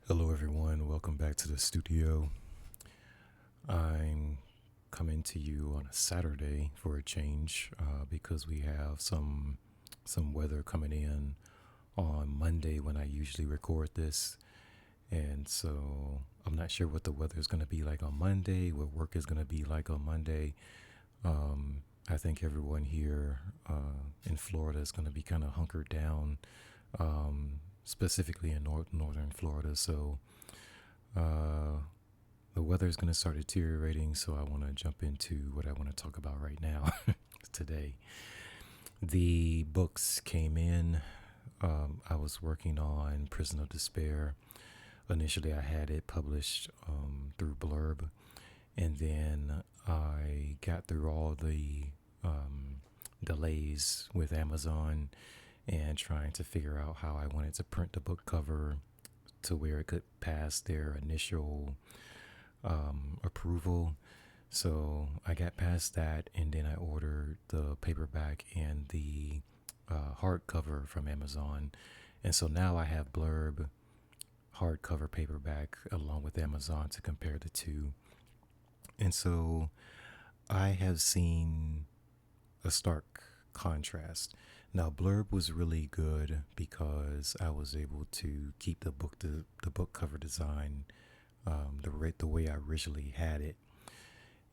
Hello, everyone. Welcome back to the studio. I'm coming to you on a Saturday for a change because we have some weather coming in on Monday when I usually record this, and so I'm not sure what the weather is going to be like on Monday, what work is going to be like on Monday. I think everyone here in Florida is going to be kind of hunkered down, specifically in northern Florida. So uh, the weather is going to start deteriorating, so I want to jump into what I want to talk about right now today. The books came in. I was working on Prison of Despair. Initially, I had it published through Blurb, and then I got through all the delays with Amazon and trying to figure out how I wanted to print the book cover to where it could pass their initial approval. So I got past that, and then I ordered the paperback and the hardcover from Amazon. And so now I have Blurb, hardcover, paperback, along with Amazon to compare the two. And so I have seen a stark contrast. Now, Blurb was really good because I was able to keep the book cover design the way I originally had it.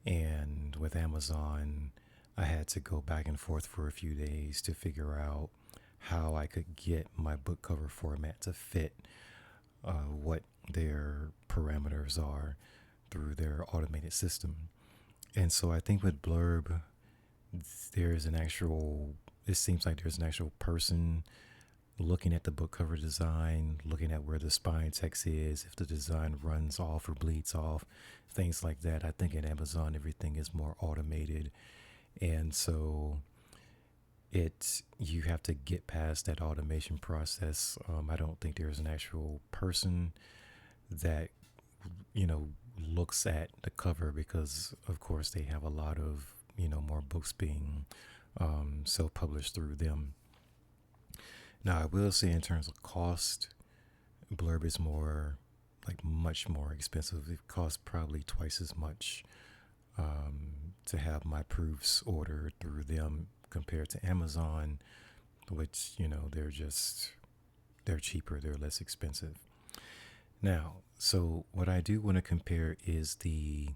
And with Amazon, I had to go back and forth for a few days to figure out how I could get my book cover format to fit what their parameters are through their automated system. And so I think with Blurb, there's an actual, it seems like there's an actual person looking at the book cover design, looking at where the spine text is, if the design runs off or bleeds off, things like that. I think at Amazon, everything is more automated. And so you have to get past that automation process. I don't think there's an actual person that, you know, looks at the cover because, of course, they have a lot of, more books being self-published through them. Now, I will say in terms of cost, Blurb is much more expensive. It costs probably twice as much to have my proofs ordered through them compared to Amazon, which, they're cheaper, they're less expensive. Now, so what I do want to compare is the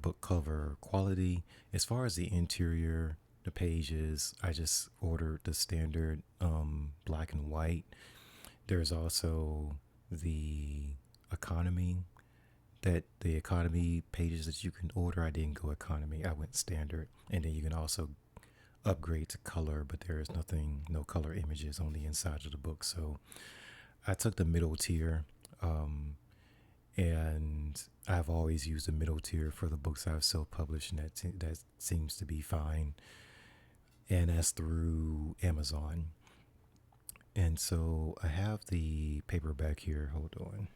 book cover quality. As far as the interior, the pages, I just ordered the standard black and white. There's also the economy the economy pages that you can order. I didn't go economy, I went standard. And then you can also upgrade to color, but there is no color images on the inside of the book. So I took the middle tier. And I've always used the middle tier for the books I've self-published, and that seems to be fine. And that's through Amazon. And so I have the paperback here. Hold on.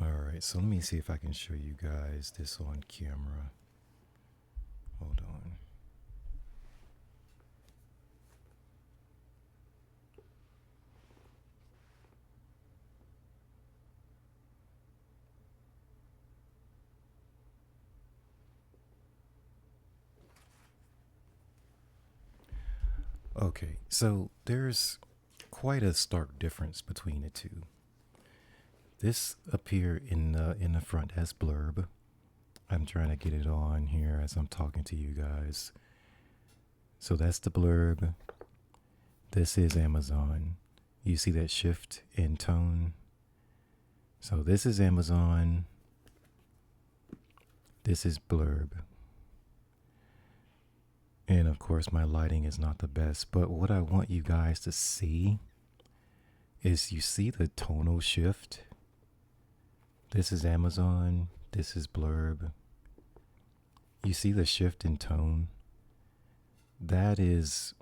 All right, so let me see if I can show you guys this on camera. Hold on. Okay, so there's quite a stark difference between the two. This up here in the front has Blurb. I'm trying to get it on here as I'm talking to you guys. So that's the Blurb. This is Amazon. You see that shift in tone? So this is Amazon. This is Blurb. And of course, my lighting is not the best, but what I want you guys to see is you see the tonal shift. This is Amazon. This is Blurb. You see the shift in tone? That is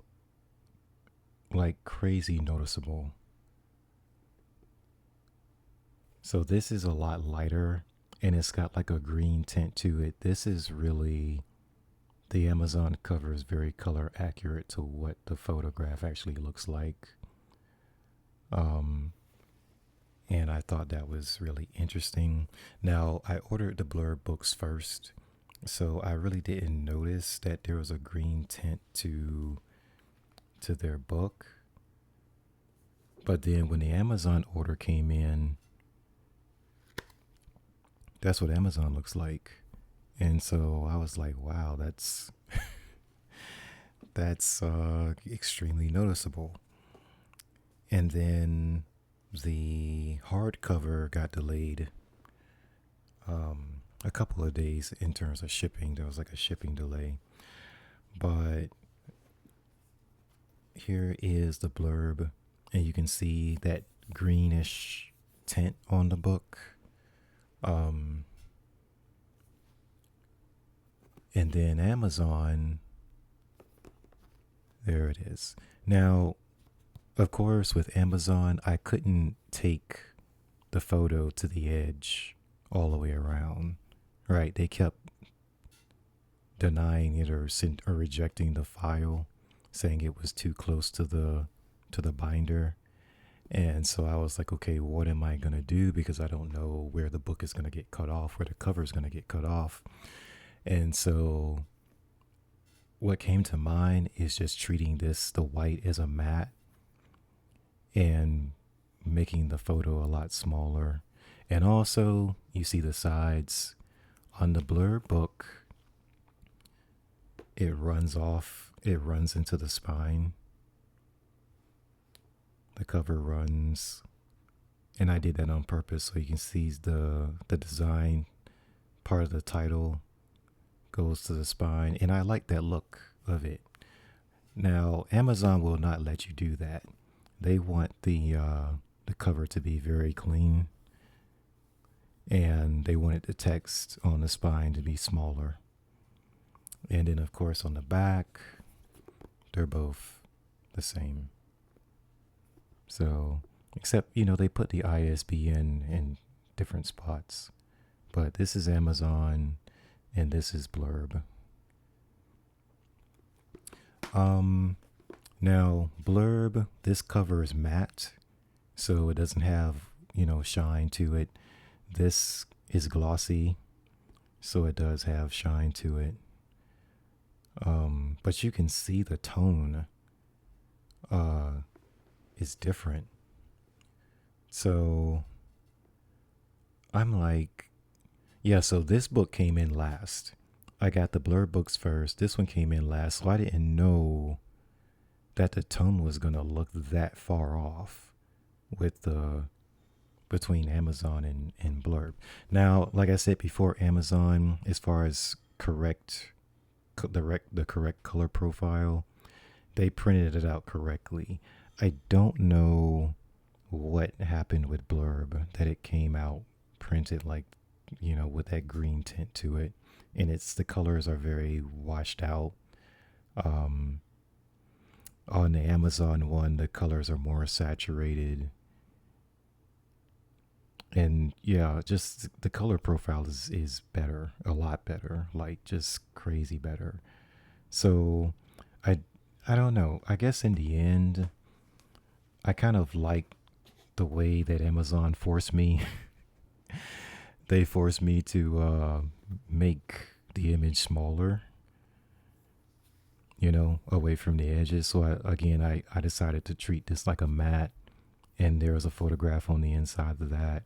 like crazy noticeable. So this is a lot lighter and it's got like a green tint to it. This is really, the Amazon cover is very color accurate to what the photograph actually looks like. Um, and I thought that was really interesting. Now, I ordered the Blurb books first, so I really didn't notice that there was a green tint to their book. But then when the Amazon order came in, that's what Amazon looks like. And so I was like, wow, that's extremely noticeable. And then the hardcover got delayed a couple of days in terms of shipping. There was like a shipping delay. But here is the blurb, and you can see that greenish tint on the book. And then Amazon, there it is. Now, of course, with Amazon, I couldn't take the photo to the edge all the way around, right? They kept denying it or rejecting the file, saying it was too close to the binder. And so I was like, okay, what am I going to do? Because I don't know where the book is going to get cut off, where the cover is going to get cut off. And so what came to mind is just treating the white as a matte and making the photo a lot smaller. And also, you see the sides on the Blurb book, it runs into the spine. The cover runs, and I did that on purpose so you can see the design part of the title goes to the spine, and I like that look of it. Now, Amazon will not let you do that. They want the cover to be very clean, and they wanted the text on the spine to be smaller. And then, of course, on the back, they're both the same. So, except, they put the ISBN in different spots. But this is Amazon, and this is Blurb. Now, Blurb, this cover is matte, so it doesn't have, shine to it. This is glossy, so it does have shine to it. But you can see the tone is different. So I'm like, yeah, so this book came in last. I got the Blurb books first. This one came in last, so I didn't know that the tone was going to look that far off with between Amazon and Blurb. Now, like I said before, Amazon, as far as the correct color profile, they printed it out correctly. I don't know what happened with Blurb, that it came out printed like, with that green tint to it, and the colors are very washed out. On the Amazon one, the colors are more saturated, and yeah, just the color profile is better, a lot better, like just crazy better. So I don't know. I guess in the end, I kind of like the way that Amazon forced me. They forced me to make the image smaller, away from the edges. So I decided to treat this like a matte, and there was a photograph on the inside of that.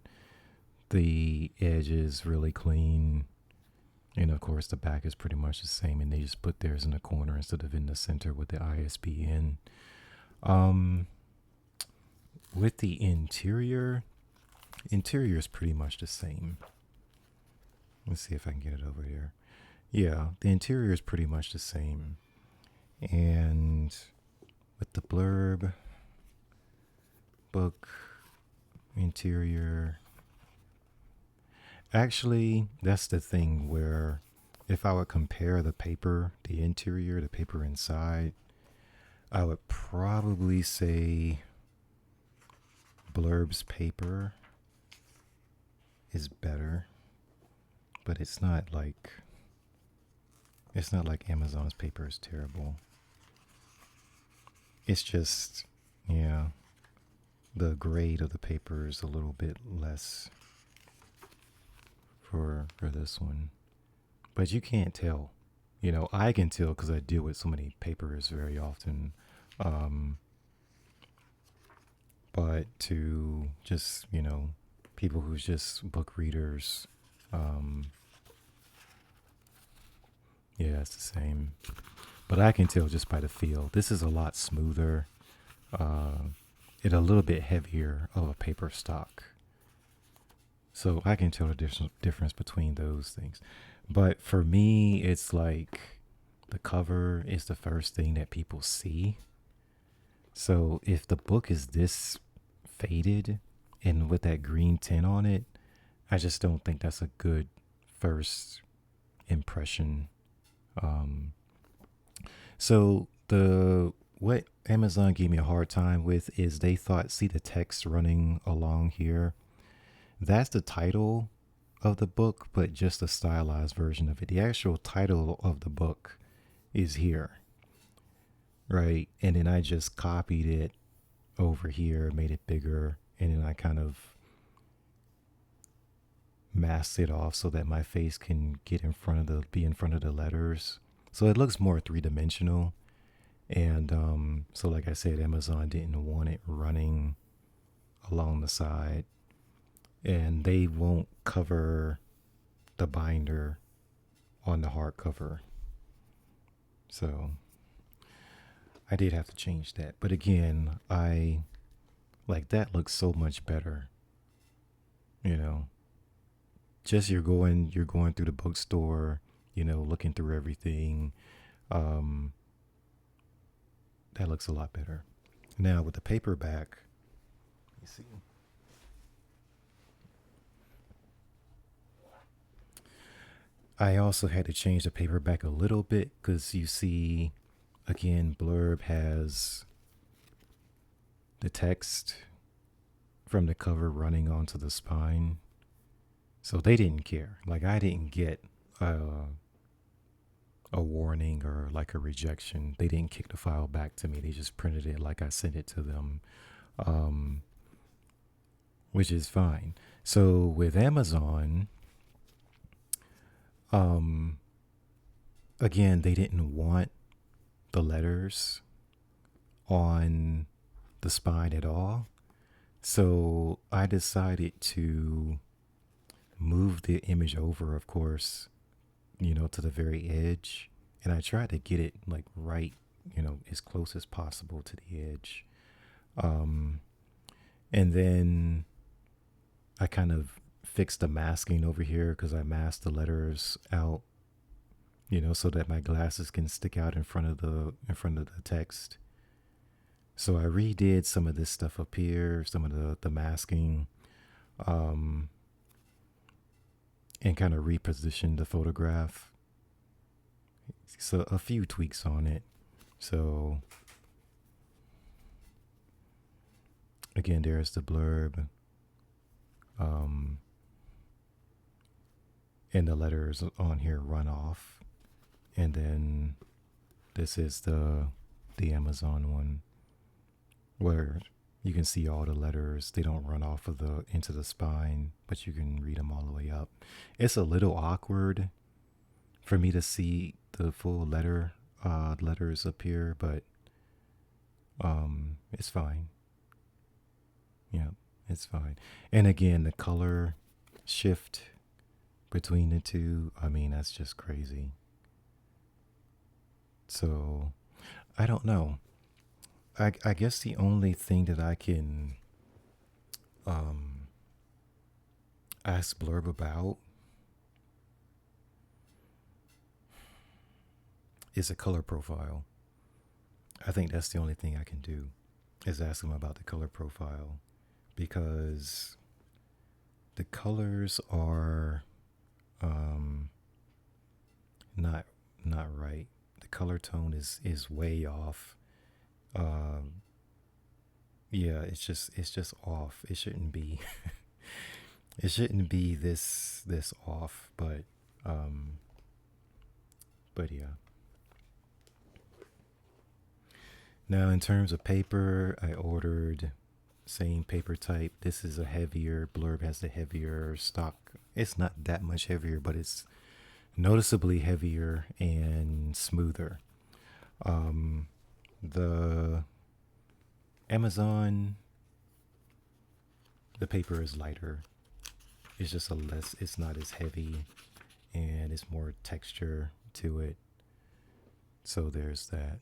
The edge is really clean, and of course the back is pretty much the same, and they just put theirs in the corner instead of in the center with the ISBN. With the interior is pretty much the same. Let's see if I can get it over here. Yeah, the interior is pretty much the same. And with the Blurb book interior, actually, that's the thing where if I would compare the paper, the interior, the paper inside, I would probably say Blurb's paper is better, but it's not like Amazon's paper is terrible. It's just, yeah. the grade of the paper is a little bit less for this one, but you can't tell. You know, I can tell because I deal with so many papers very often. Um, but to just, people who's just book readers, um, yeah, it's the same. But I can tell just by the feel. This is a lot smoother. Uh, it a little bit heavier of a paper stock. So I can tell the difference between those things. But for me, it's like the cover is the first thing that people see. So if the book is this faded and with that green tint on it, I just don't think that's a good first impression. Um, so the what Amazon gave me a hard time with is they thought, see the text running along here, that's the title of the book, but just a stylized version of it. The actual title of the book is here, right? And then I just copied it over here, made it bigger, and then I kind of masked it off so that my face can be in front of the letters. So it looks more three-dimensional. And so like I said, Amazon didn't want it running along the side. And they won't cover the binder on the hardcover. So I did have to change that. But again, I like that looks so much better. You know, just you're going through the bookstore, looking through everything. Um, that looks a lot better. Now with the paperback, let me see. I also had to change the paperback a little bit because you see, again, Blurb has the text from the cover running onto the spine. So they didn't care. Like I didn't get a warning or like a rejection. They didn't kick the file back to me. They just printed it like I sent it to them, um, which is fine. So with Amazon, um, again, they didn't want the letters on the spine at all. So I decided to move the image over, of course, to the very edge. And I tried to get it like right, as close as possible to the edge. Um, and then I kind of fixed the masking over here because I masked the letters out, so that my glasses can stick out in front of the text. So I redid some of this stuff up here, some of the masking, um, and kind of repositioned the photograph. So a few tweaks on it. So again, there's the blurb, and the letters on here run off, and then this is the Amazon one, where you can see all the letters. They don't run off of into the spine, but you can read them all the way up. It's a little awkward for me to see the full letters up here, but it's fine. Yeah, it's fine. And again, the color shift between the two, I mean, that's just crazy. So I don't know. I guess the only thing that I can um, ask Blurb about is a color profile. I think that's the only thing I can do is ask him about the color profile, because the colors are not right. The color tone is way off. Yeah, it's just off. It shouldn't be it shouldn't be this off, um but yeah. Now in terms of paper, I ordered Same paper type. This is a heavier. Blurb has the heavier stock. It's not that much heavier, but it's noticeably heavier and smoother. The Amazon, the paper is lighter. It's just a less, it's not as heavy and it's more texture to it. So there's that.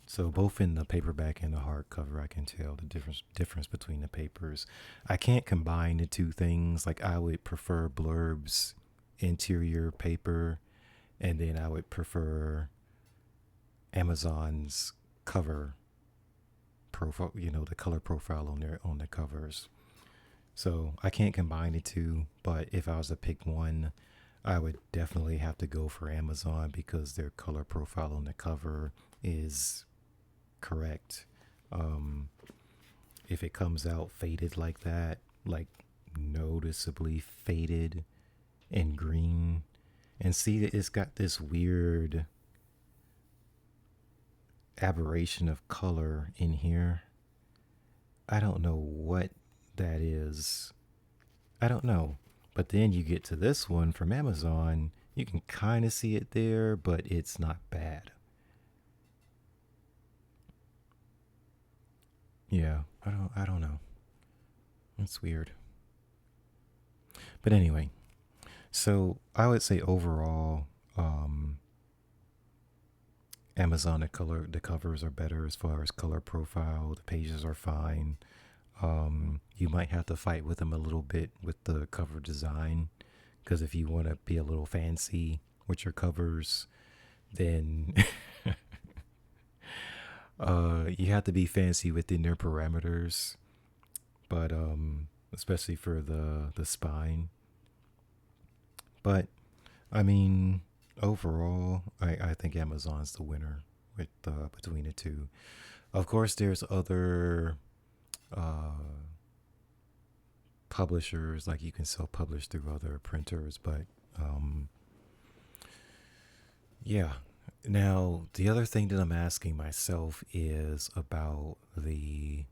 So both in the paperback and the hardcover, I can tell the difference between the papers. I can't combine the two things. Like I would prefer Blurb's interior paper, and then I would prefer Amazon's cover profile. You know, the color profile on the covers. So I can't combine the two. But if I was to pick one, I would definitely have to go for Amazon because their color profile on the cover is correct. If it comes out faded like that, like noticeably faded and green, and see that it's got this weird aberration of color in here. I don't know what that is. I don't know. But then you get to this one from Amazon, you can kind of see it there, but it's not bad. Yeah, I don't know. It's weird. But anyway, so I would say overall, Amazon the covers are better as far as color profile. The pages are fine. You might have to fight with them a little bit with the cover design, because if you want to be a little fancy with your covers, then you have to be fancy within their parameters. But especially for the spine. But I mean, overall, I think Amazon's the winner with between the two. Of course, there's other publishers, like you can self-publish through other printers, but yeah. Now, the other thing that I'm asking myself is about the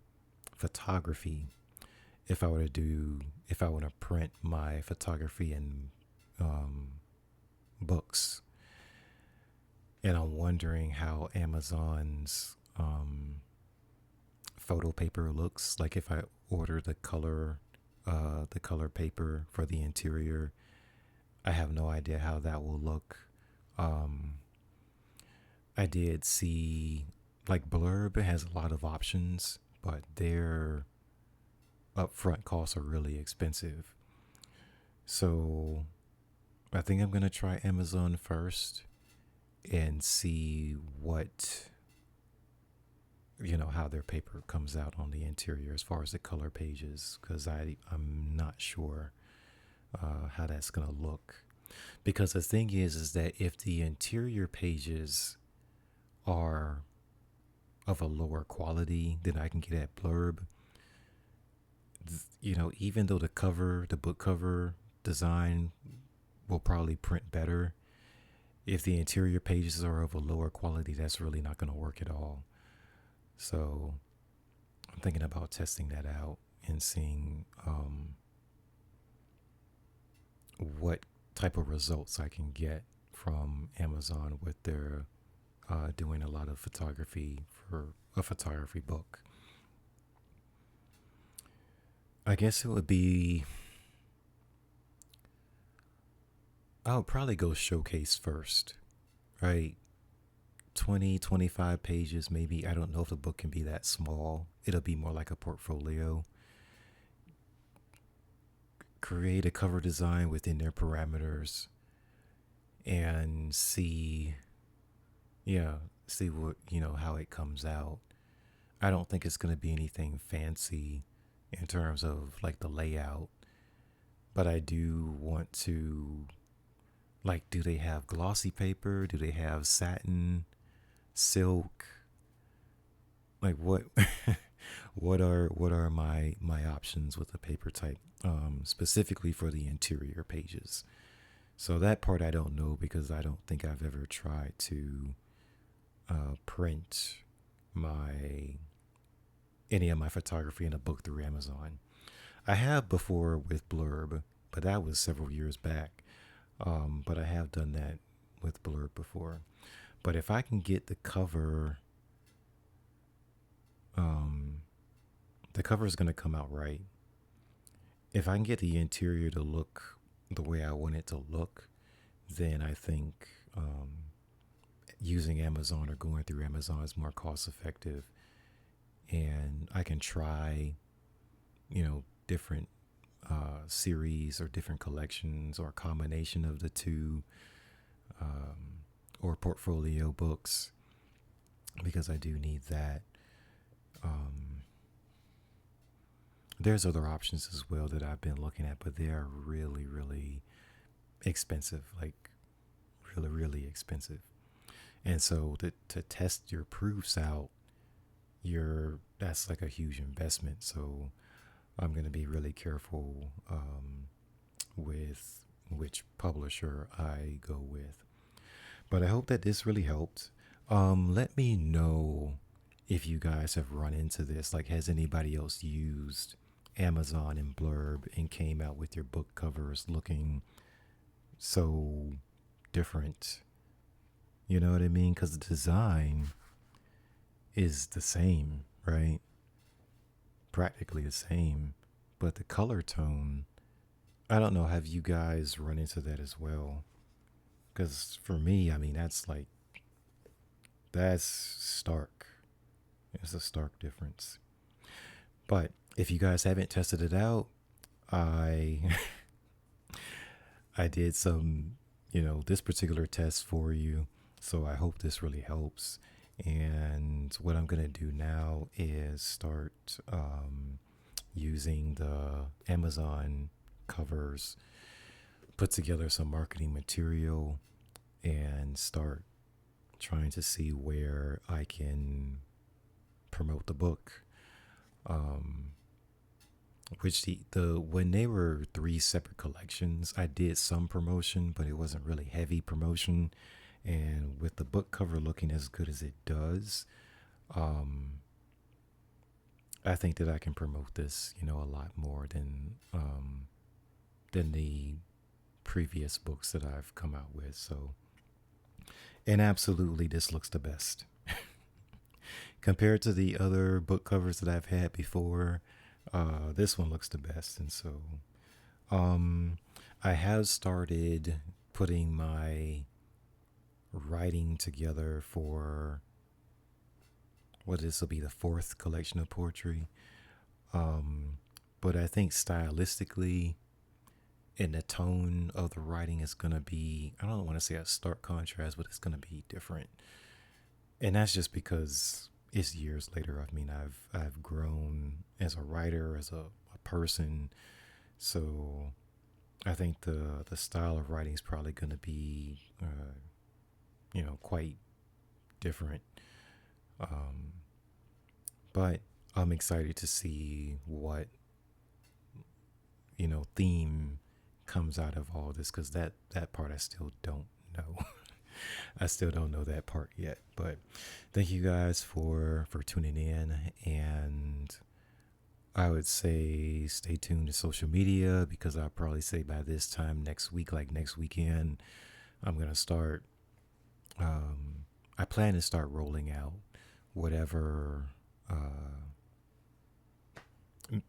photography. If I want to print my photography in um, books, and I'm wondering how Amazon's photo paper looks. Like if I order the color paper for the interior, I have no idea how that will look. Um, I did see like Blurb has a lot of options, but their upfront costs are really expensive. So I think I'm gonna try Amazon first and see what how their paper comes out on the interior as far as the color pages, because I'm not sure how that's gonna look. Because the thing is that if the interior pages are of a lower quality than I can get at Blurb, even though the book cover design will probably print better, if the interior pages are of a lower quality, that's really not going to work at all. So I'm thinking about testing that out and seeing what type of results I can get from Amazon with their doing a lot of photography for a photography book. I guess it would be, I would probably go showcase first, right? 20, 25 pages, maybe. I don't know if the book can be that small. It'll be more like a portfolio. Create a cover design within their parameters and see what, how it comes out. I don't think it's going to be anything fancy in terms of like the layout, but I do want to, like, do they have glossy paper? Do they have satin, silk? Like what what are my options with the paper type, specifically for the interior pages? So that part I don't know, because I don't think I've ever tried to print my any of my photography in a book through Amazon. I have before with Blurb, but that was several years back. But I have done that with Blurb before. But if I can get um, the cover is going to come out right. If I can get the interior to look the way I want it to look, then I think using Amazon or going through Amazon is more cost effective. And I can try, different series or different collections or a combination of the two, or portfolio books, because I do need that. Um, there's other options as well that I've been looking at, but they are really, really expensive, like really, really expensive. And so to test your proofs out, that's like a huge investment. So I'm going to be really careful with which publisher I go with. But I hope that this really helped. Let me know if you guys have run into this. Like, has anybody else used Amazon and Blurb and came out with your book covers looking so different? You know what I mean? Because the design is the same, right? Practically the same. But the color tone, I don't know. Have you guys run into that as well? Because for me, I mean, that's stark. It's a stark difference. But if you guys haven't tested it out, I I did some, this particular test for you. So I hope this really helps. And what I'm going to do now is start using the Amazon covers, put together some marketing material, and start trying to see where I can promote the book. Which the when they were 3 separate collections, I did some promotion, but it wasn't really heavy promotion. And with the book cover looking as good as it does, I think that I can promote this, a lot more than the previous books that I've come out with. So, and absolutely, this looks the best compared to the other book covers that I've had before. This one looks the best, and so I have started putting my writing together for this will be the 4th collection of poetry. But I think stylistically, and the tone of the writing is going to be, I don't want to say a stark contrast, but it's going to be different. And that's just because it's years later. I mean, I've grown as a writer, as a person. So I think the style of writing is probably going to be, quite different. But I'm excited to see what, theme comes out of all this, because that part I still don't know. I still don't know that part yet. But thank you guys for tuning in, and I would say stay tuned to social media, because I'll probably say by this time next week, like next weekend, I'm gonna start. I plan to start rolling out whatever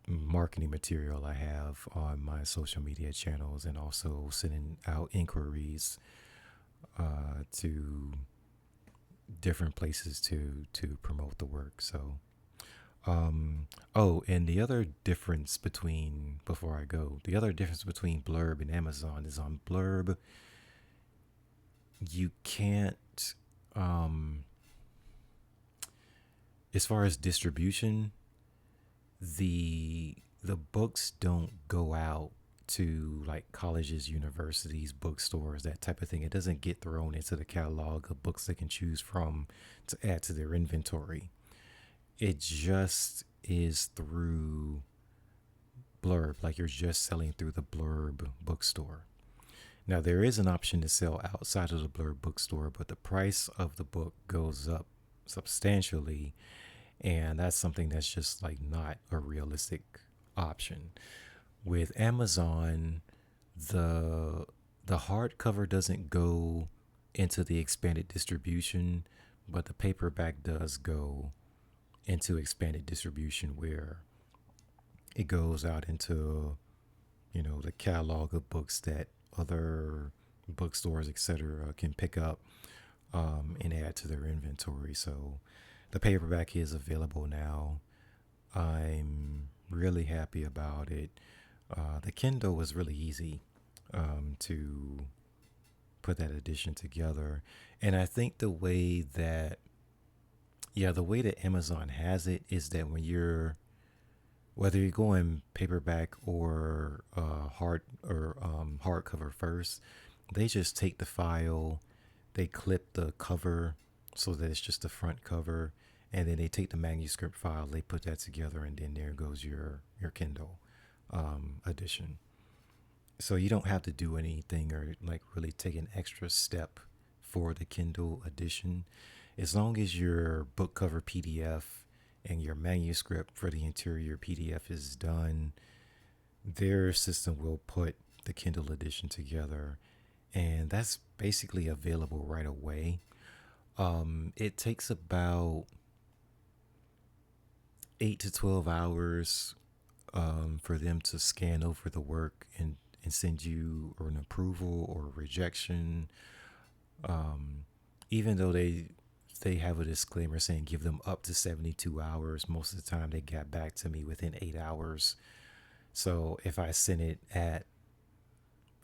marketing material I have on my social media channels, and also sending out inquiries to different places to promote the work. So, and the other difference between Blurb and Amazon is on Blurb, you can't, as far as distribution, the books don't go out to like colleges, universities, bookstores, that type of thing. It doesn't get thrown into the catalog of books they can choose from to add to their inventory. It just is through Blurb, like you're just selling through the Blurb bookstore. Now, there is an option to sell outside of the Blurb bookstore, but the price of the book goes up substantially. And that's something that's just like not a realistic option. With Amazon, the the hardcover doesn't go into the expanded distribution, but the paperback does go into expanded distribution where it goes out into, the catalog of books that other bookstores, etc., can pick up, and add to their inventory. So the paperback is available now. I'm really happy about it. The Kindle was really easy, to put that edition together. And I think the way that Amazon has it is that whether you're going paperback or hardcover first, they just take the file, they clip the cover so that it's just the front cover, and then they take the manuscript file, they put that together, and then there goes your Kindle, edition. So you don't have to do anything or like really take an extra step for the Kindle edition. As long as your book cover PDF and your manuscript for the interior PDF is done, their system will put the Kindle edition together, and that's basically available right away. It takes about 8 to 12 hours, for them to scan over the work and send you or an approval or rejection. Even though they have a disclaimer saying give them up to 72 hours, most of the time they got back to me within 8 hours. So if I send it at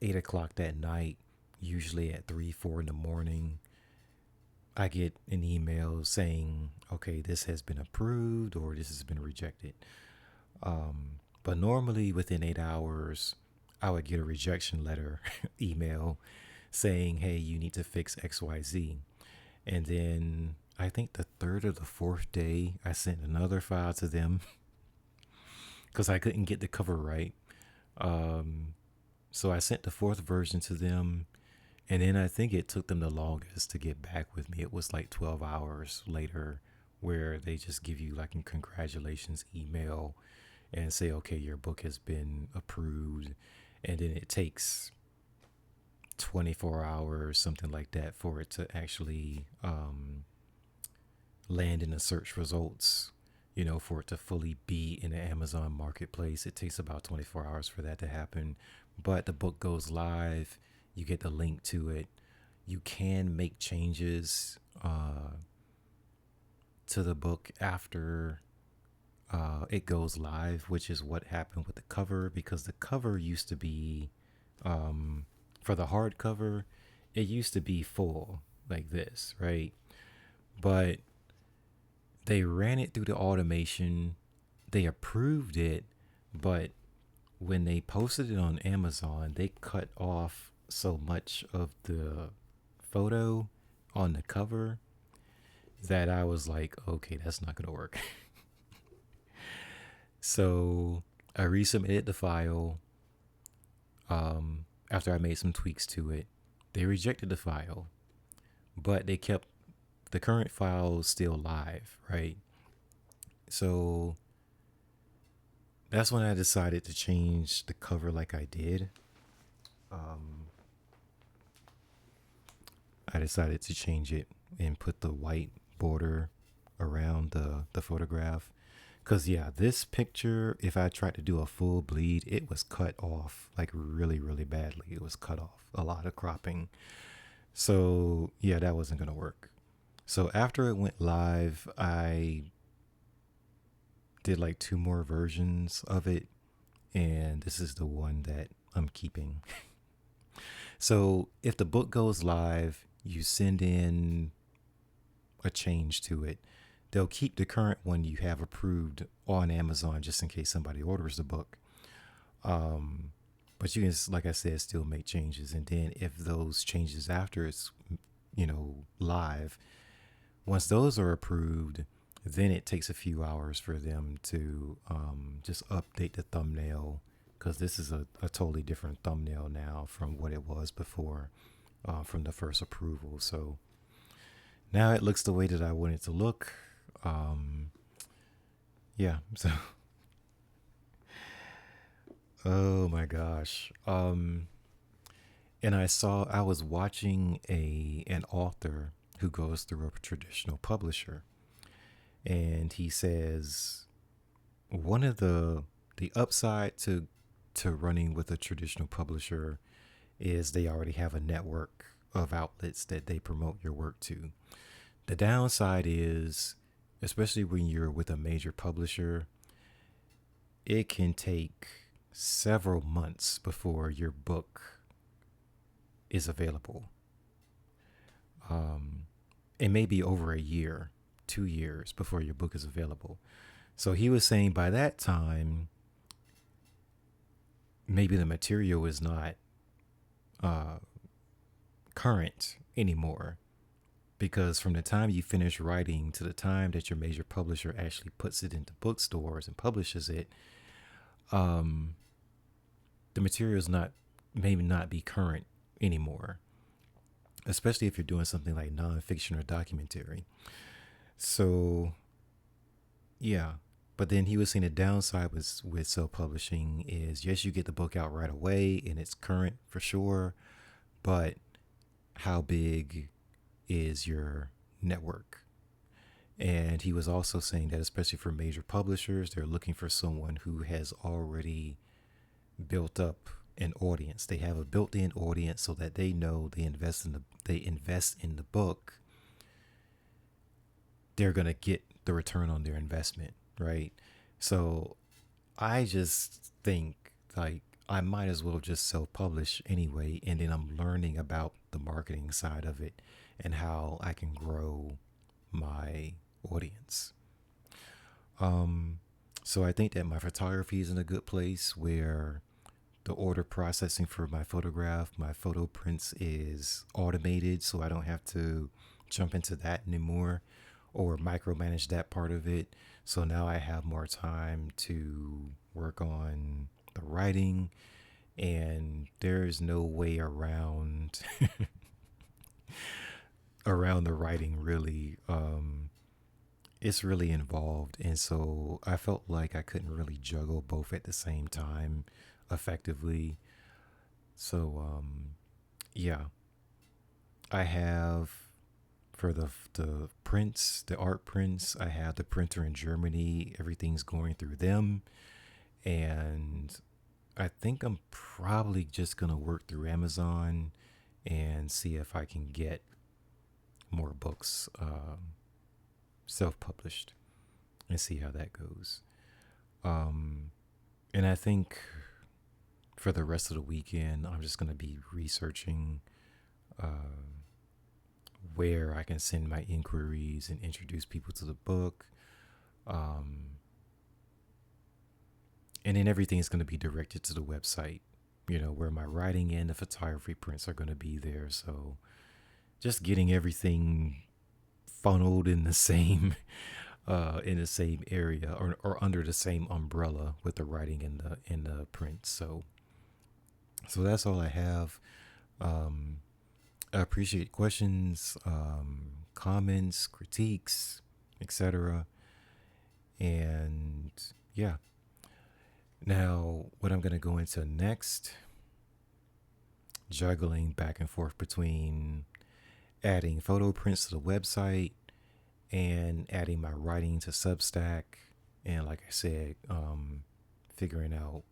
8 o'clock that night, usually at 3, 4 in the morning, I get an email saying, okay, this has been approved or this has been rejected. But normally within 8 hours, I would get a rejection letter email saying, hey, you need to fix XYZ. And then I think the third or the fourth day, I sent another file to them because I couldn't get the cover right. So I sent the fourth version to them. And then I think it took them the longest to get back with me. It was like 12 hours later where they just give you like a congratulations email and say, okay, your book has been approved. And then it takes 24 hours, something like that, for it to actually, land in the search results, for it to fully be in the Amazon marketplace. It takes about 24 hours for that to happen. But the book goes live, you get the link to it. You can make changes, to the book after, it goes live, which is what happened with the cover, because the cover used to be, for the hardcover, it used to be full like this, right? But they ran it through the automation, they approved it, but when they posted it on Amazon, they cut off so much of the photo on the cover that I was like, okay, that's not going to work. So I resubmitted the file, after I made some tweaks to it. They rejected the file, but they kept the current file still live, right? So that's when I decided to change the cover like I did. I decided to change it and put the white border around the photograph. Because, yeah, this picture, if I tried to do a full bleed, it was cut off like really, really badly. It was cut off, a lot of cropping. So, yeah, that wasn't going to work. So, after it went live, I did like two more versions of it. And this is the one that I'm keeping. So, if the book goes live, you send in a change to it. They'll keep the current one you have approved on Amazon just in case somebody orders the book. But you can, like I said, still make changes. And then if those changes after it's, live, once those are approved, then it takes a few hours for them to, just update the thumbnail, because this is a totally different thumbnail now from what it was before, from the first approval. So now it looks the way that I want it to look. yeah. So, oh my gosh. And I was watching an author who goes through a traditional publisher, and he says one of the upside to running with a traditional publisher is they already have a network of outlets that they promote your work to. The downside is, especially when you're with a major publisher, it can take several months before your book is available. Um, it may be over a year, 2 years before your book is available. So he was saying by that time, maybe the material is not uh, current anymore, because from the time you finish writing to the time that your major publisher actually puts it into bookstores and publishes it, um, the material is not maybe not be current anymore, especially if you're doing something like nonfiction or documentary. So yeah. But then he was saying the downside with self publishing is, yes, you get the book out right away and it's current for sure, but how big is your network? And he was also saying that, especially for major publishers, they're looking for someone who has already built up an audience. They have a built-in audience so that they know they invest in the book, they're gonna get the return on their investment, right? So I just think like I might as well just self-publish anyway, and then I'm learning about the marketing side of it and how I can grow my audience. Um, so I think that my photography is in a good place where the order processing for my photo prints is automated, so I don't have to jump into that anymore or micromanage that part of it. So now I have more time to work on the writing, and there's no way around around the writing really. It's really involved, and so I felt like I couldn't really juggle both at the same time effectively. So yeah, I have for the prints, the art prints, I have the printer in Germany. Everything's going through them, and I think I'm probably just gonna work through Amazon and see if I can get more books self-published and see how that goes. Um, and I think for the rest of the weekend, I'm just gonna be researching uh, where I can send my inquiries and introduce people to the book. Um, and then everything is going to be directed to the website, where my writing and the photography prints are going to be there. So just getting everything funneled in the same area, or under the same umbrella with the writing and the print. So that's all I have. Um, I appreciate questions, comments, critiques, etc. And yeah. Now, what I'm going to go into next, juggling back and forth between adding photo prints to the website and adding my writing to Substack. And like I said, figuring out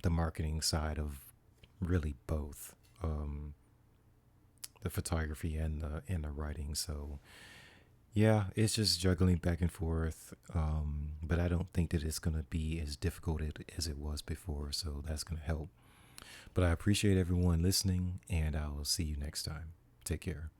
the marketing side of really both the photography and the writing. So yeah, it's just juggling back and forth. But I don't think that it's going to be as difficult as it was before. So that's going to help. But I appreciate everyone listening, and I'll see you next time. Take care.